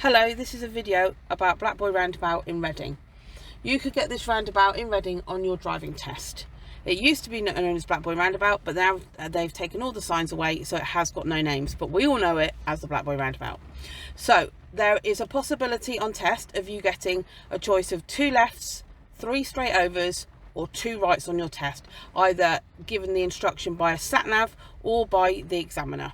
Hello, this is a video about Black Boy Roundabout in Reading. You could get this roundabout in Reading on your driving test. It used to be known as Black Boy Roundabout, but now they've taken all the signs away, so it has got no names, but we all know it as the Black Boy Roundabout. So there is a possibility on test of you getting a choice of 2 lefts, 3 straight overs, or 2 rights on your test, either given the instruction by a sat-nav or by the examiner.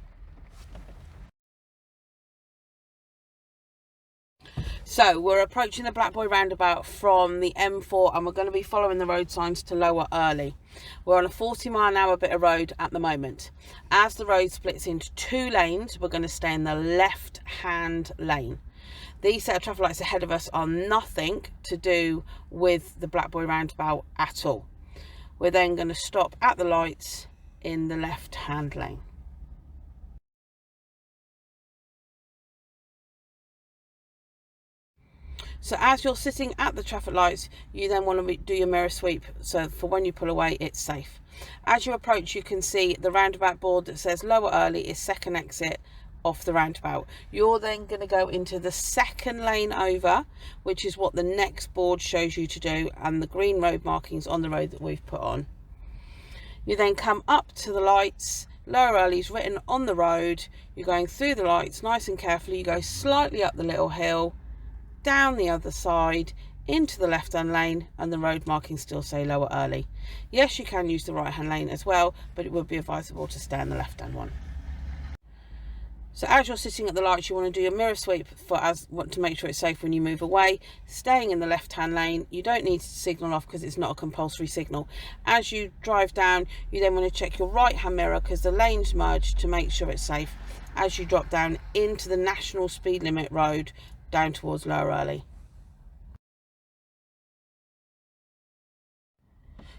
So we're approaching the Black Boy Roundabout from the M4 and we're going to be following the road signs to Lower Earley. We're on a 40-mile-an-hour bit of road at the moment. As the road splits into 2 lanes, we're going to stay in the left-hand lane. These set of traffic lights ahead of us are nothing to do with the Black Boy Roundabout at all. We're then going to stop at the lights in the left-hand lane. So as you're sitting at the traffic lights, you then want to do your mirror sweep, so for when you pull away, it's safe. As you approach, you can see the roundabout board that says Lower Earley is second exit off the roundabout. You're then going to go into the second lane over, which is what the next board shows you to do, and the green road markings on the road that we've put on. You then come up to the lights. Lower Earley is written on the road. You're going through the lights nice and carefully. You go slightly up the little hill, down the other side into the left hand lane, and the road markings still say Lower Earley. Yes, you can use the right hand lane as well, but it would be advisable to stay in the left hand one. So as you're sitting at the lights, you want to do your mirror sweep to make sure it's safe when you move away, staying in the left hand lane. You don't need to signal off because it's not a compulsory signal. As you drive down, you then want to check your right hand mirror because the lanes merge to make sure it's safe as you drop down into the national speed limit road down towards Lower Earley.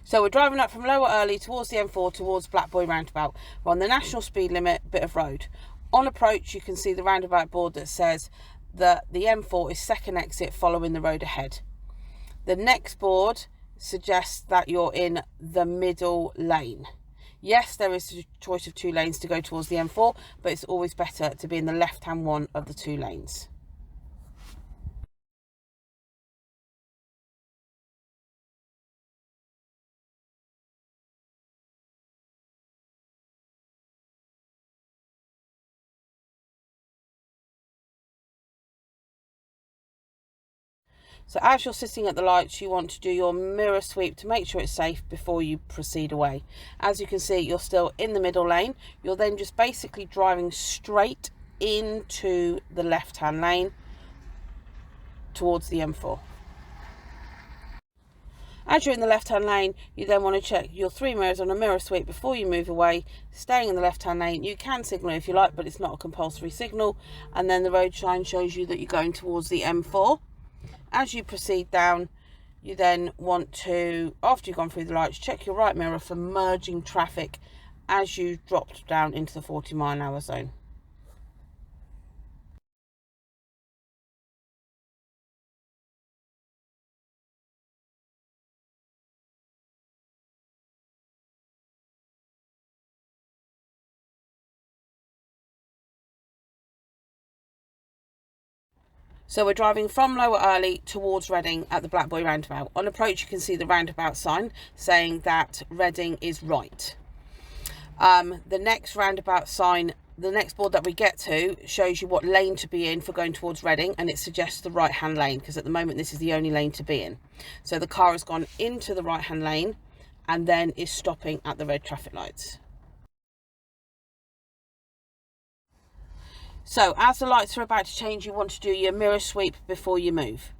So we're driving up from Lower Earley towards the M4 towards Black Boy Roundabout. We're on the national speed limit bit of road. On approach, you can see the roundabout board that says that the M4 is second exit following the road ahead. The next board suggests that you're in the middle lane. Yes, there is a choice of 2 lanes to go towards the M4, but it's always better to be in the left-hand one of the 2 lanes. So as you're sitting at the lights, you want to do your mirror sweep to make sure it's safe before you proceed away. As you can see, you're still in the middle lane. You're then just basically driving straight into the left-hand lane towards the M4. As you're in the left-hand lane, you then want to check your 3 mirrors on a mirror sweep before you move away, staying in the left-hand lane. You can signal if you like, but it's not a compulsory signal. And then the road sign shows you that you're going towards the M4. As you proceed down, you then want to, after you've gone through the lights, check your right mirror for merging traffic as you dropped down into the 40-mile-an-hour zone. So we're driving from Lower Earley towards Reading at the Black Boy Roundabout. On approach, you can see the roundabout sign saying that Reading is right. The next roundabout sign, the next board that we get to, shows you what lane to be in for going towards Reading, and it suggests the right-hand lane because at the moment this is the only lane to be in. So the car has gone into the right-hand lane and then is stopping at the red traffic lights. So as the lights are about to change, you want to do your mirror sweep before you move.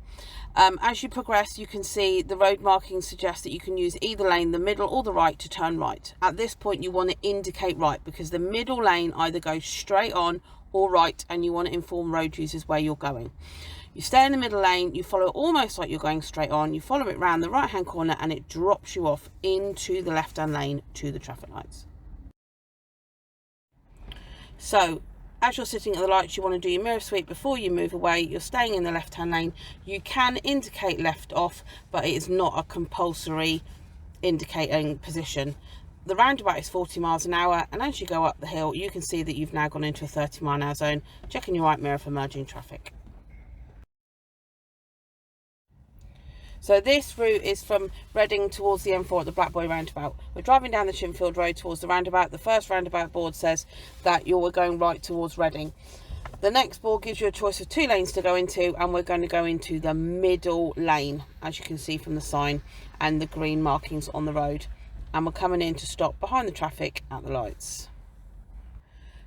As you progress, you can see the road markings suggest that you can use either lane, the middle or the right, to turn right. At this point, you want to indicate right because the middle lane either goes straight on or right, and you want to inform road users where you're going. You stay in the middle lane, you follow almost like you're going straight on, you follow it round the right-hand corner and it drops you off into the left-hand lane to the traffic lights. So as you're sitting at the lights, you want to do your mirror sweep before you move away. You're staying in the left-hand lane. You can indicate left off, but it is not a compulsory indicating position. The roundabout is 40 miles an hour, and as you go up the hill, you can see that you've now gone into a 30-mile-an-hour zone. Checking your right mirror for merging traffic. So this route is from Reading towards the M4 at the Black Boy roundabout. We're driving down the Chinfield Road towards the roundabout. The first roundabout board says that you're going right towards Reading. The next board gives you a choice of 2 lanes to go into, and we're going to go into the middle lane, as you can see from the sign and the green markings on the road. And we're coming in to stop behind the traffic at the lights.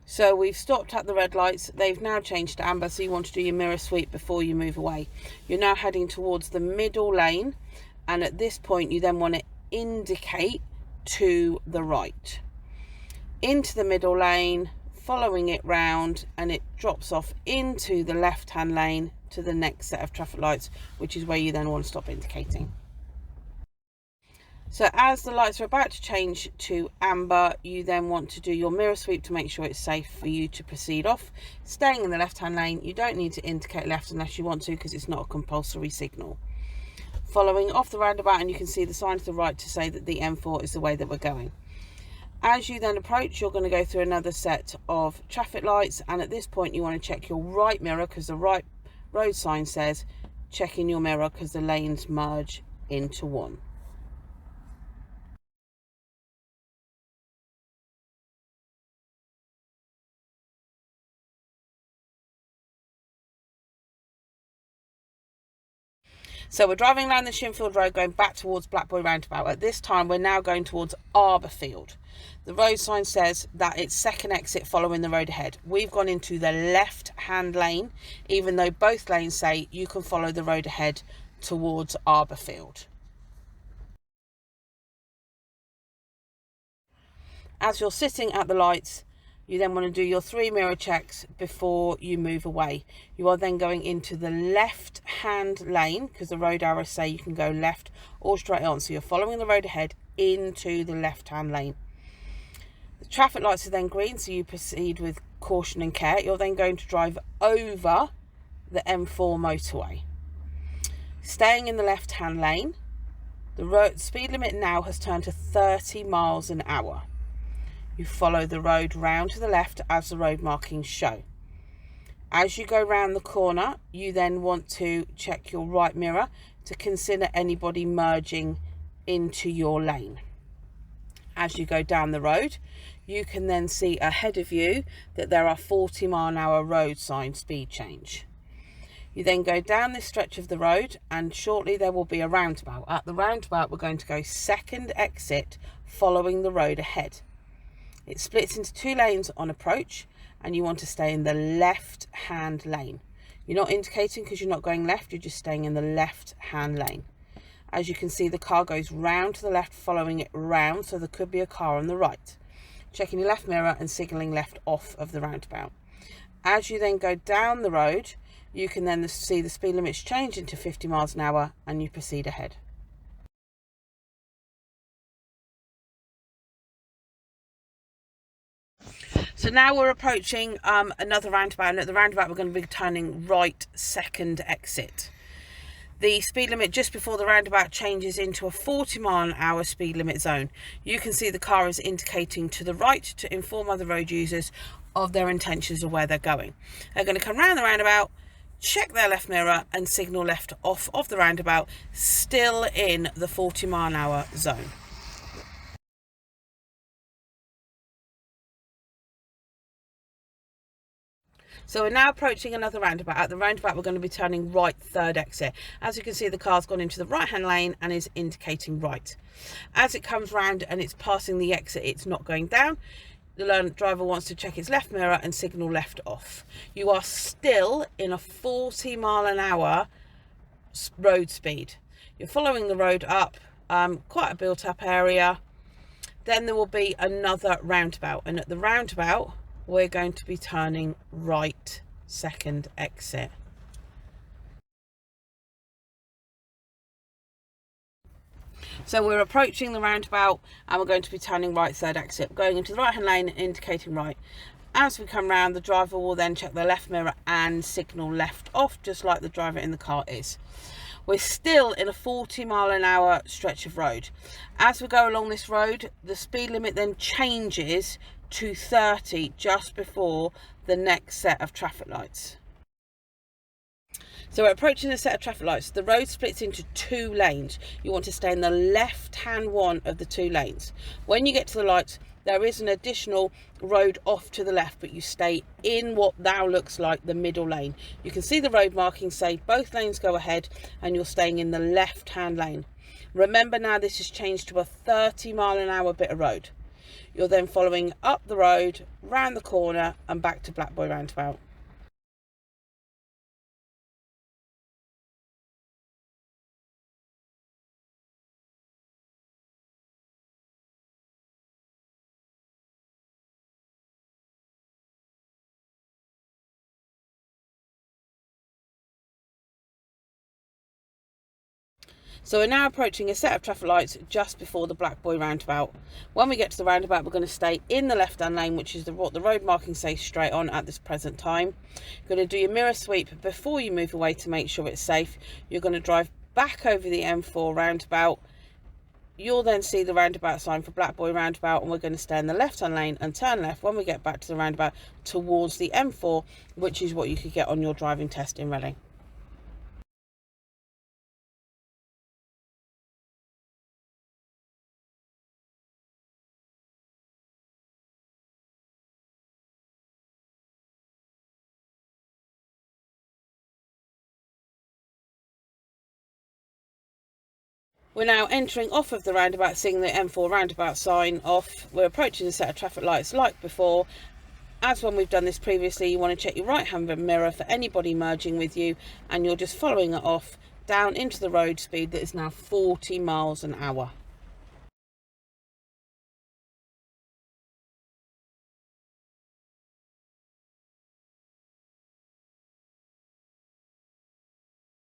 So we've stopped at the red lights. They've now changed to amber, so you want to do your mirror sweep before you move away. You're now heading towards the middle lane, and at this point you then want to indicate to the right. Into the middle lane, following it round, and it drops off into the left-hand lane to the next set of traffic lights, which is where you then want to stop indicating. So as the lights are about to change to amber, you then want to do your mirror sweep to make sure it's safe for you to proceed off. Staying in the left-hand lane, you don't need to indicate left unless you want to, because it's not a compulsory signal. Following off the roundabout, and you can see the sign to the right to say that the M4 is the way that we're going. As you then approach, you're going to go through another set of traffic lights, and at this point you want to check your right mirror, because the right road sign says check in your mirror because the lanes merge into one. So we're driving down the Chinfield Road going back towards Black Boy roundabout. At this time we're now going towards Arbourfield. The road sign says that it's second exit following the road ahead. We've gone into the left hand lane, even though both lanes say you can follow the road ahead towards Arborfield. As you're sitting at the lights, you then want to do your 3 mirror checks before you move away. You are then going into the left hand lane, because the road arrows say you can go left or straight on. So you're following the road ahead into the left hand lane. The traffic lights are then green, so you proceed with caution and care. You're then going to drive over the M4 motorway. Staying in the left hand lane, the road speed limit now has turned to 30 miles an hour. You follow the road round to the left as the road markings show. As you go round the corner, you then want to check your right mirror to consider anybody merging into your lane. As you go down the road, you can then see ahead of you that there are 40 mile an hour road sign speed change. You then go down this stretch of the road, and shortly there will be a roundabout. At the roundabout, we're going to go second exit following the road ahead. It splits into 2 lanes on approach, and you want to stay in the left hand lane. You're not indicating because you're not going left, you're just staying in the left hand lane. As you can see, the car goes round to the left following it round, so there could be a car on the right. Checking your left mirror and signalling left off of the roundabout. As you then go down the road, you can then see the speed limits change into 50 miles an hour, and you proceed ahead. So now we're approaching another roundabout, and at the roundabout we're going to be turning right second exit. The speed limit just before the roundabout changes into a 40 mile an hour speed limit zone. You can see the car is indicating to the right to inform other road users of their intentions of where they're going. They're going to come round the roundabout, check their left mirror and signal left off of the roundabout, still in the 40 mile an hour zone. So we're now approaching another roundabout. At the roundabout we're going to be turning right third exit. As you can see, the car's gone into the right hand lane and is indicating right. As it comes round and it's passing the exit, it's not going down. The driver wants to check its left mirror and signal left off. You are still in a 40 mile an hour road speed. You're following the road up, quite a built up area. Then there will be another roundabout, and at the roundabout we're going to be turning right second exit. So we're approaching the roundabout and we're going to be turning right third exit, going into the right hand lane and indicating right. As we come round, the driver will then check their left mirror and signal left off, just like the driver in the car is. We're still in a 40 mile an hour stretch of road. As we go along this road, the speed limit then changes to 30 just before the next set of traffic lights. So we're approaching a set of traffic lights. The road splits into 2 lanes. You want to stay in the left-hand one of the 2 lanes. When you get to the lights, there is an additional road off to the left, but you stay in what now looks like the middle lane. You can see the road markings say both lanes go ahead, and you're staying in the left-hand lane. Remember now, this has changed to a 30-mile-an-hour bit of road. You're then following up the road, round the corner, and back to Black Boy Roundabout. So we're now approaching a set of traffic lights just before the Black Boy Roundabout. When we get to the roundabout, we're going to stay in the left-hand lane, which is what the road marking says straight on at this present time. You're going to do your mirror sweep before you move away to make sure it's safe. You're going to drive back over the M4 roundabout. You'll then see the roundabout sign for Black Boy Roundabout, and we're going to stay in the left-hand lane and turn left when we get back to the roundabout towards the M4, which is what you could get on your driving test in Reading. We're now entering off of the roundabout, seeing the M4 roundabout sign off. We're approaching a set of traffic lights like before. As when we've done this previously, you want to check your right hand mirror for anybody merging with you, and you're just following it off down into the road speed that is now 40 miles an hour.